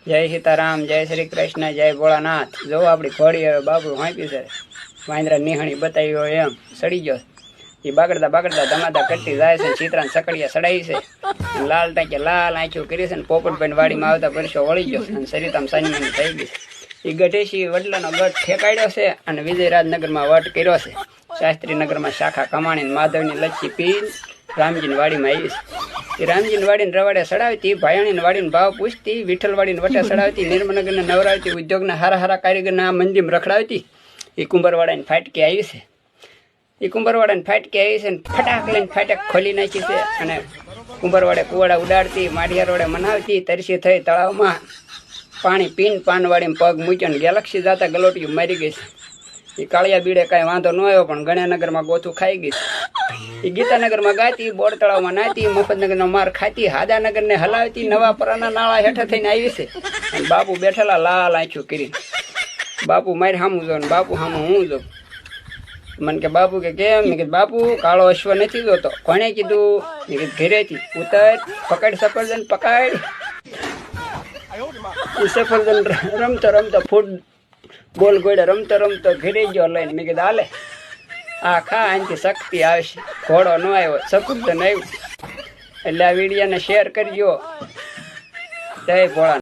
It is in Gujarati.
જય સીતારામ, જય શ્રી કૃષ્ણ, જય ભોળાનાથ। જો આપણી ઘોડી હવે બાપુ વાંપી છે, વાંદરા નિહાણી બતાવી હોય એમ સડી ગયો। એ બાગડતા બાગડતા ધમાધા કરતી જાય છે, ચિત્રાને સકડિયા સડાઈ છે, લાલ ટાંકે લાલ આંખ્યું કરી છે ને પોપટભાઈ વાડીમાં આવતા પરસો વળી ગયો અને સરિતામ સાની થઈ ગઈ। એ ગઢેશી વડલાનો ગઢ ઠેકાડ્યો છે અને વિજયરાજનગરમાં વટ કર્યો છે। શાસ્ત્રીનગરમાં શાખા કમાણી માધવની લચ્છી પી રામજીની વાડીમાં આવી છે। રામજીની વાડીને રવાડે સડાવતી, ભાયાણીની વાડીને ભાવ પૂછતી, વિઠ્ઠલવાડીને વટે સડાવતી, નિર્મનગરને નવરાવતી, ઉદ્યોગના હારા હારા કારીગરના મંદિરમાં રખડાવતી। એ કુંભરવાડાની ફાટકી આવી છે, એ કુંભરવાડાની ફાટકી આવી છે ને ફટાક લઈને ફાટક ખોલી નાખી છે અને કુંભરવાડે કુવાડા ઉડાડતી, માઢિયા રોડે મનાવતી, તરસી થઈ તળાવમાં પાણી પીને પાનવાડીમાં પગ મૂક્યો ને ગેલેક્સી જતા ગલોટિયું મારી ગઈ છે। એ કાળિયા બીડે કાંઈ વાંધો ન આવ્યો પણ ગણ્યાનગરમાં ગોથું ખાઈ ગઈ છે। એ ગીતાનગરમાં ગાતી, બોર તળાવમાં નાતી, મફતનગરનો માર ખાતી, હાદાનગરને હલાવતી, નવાપરાના નાળા હેઠા થઈને આવી છે અને બાપુ બેઠેલા લાલ આંખ્યું કરીને। બાપુ મારી સામું જો ને બાપુ સામું હું જો। મને કે બાપુ કે કેમ? મેં કીધું બાપુ કાળો અશ્વ નથી જોતો। કોણે કીધું? મેં કીધું ઘરેથી। ઉતર, પકડ સફરજન, પકડ। સફરજન રમતો રમતો ફૂટ બોલ ગોળે રમતો રમતો ઘરે ગયો લઈને। મેં કીધું હાલે આ ખા, આનાથી શક્તિ આવશે। ઘોડો ન આવ્યો, સફરજન આવ્યું। એટલે આ વિડીયોને શેર કરજો। જય ભોળા।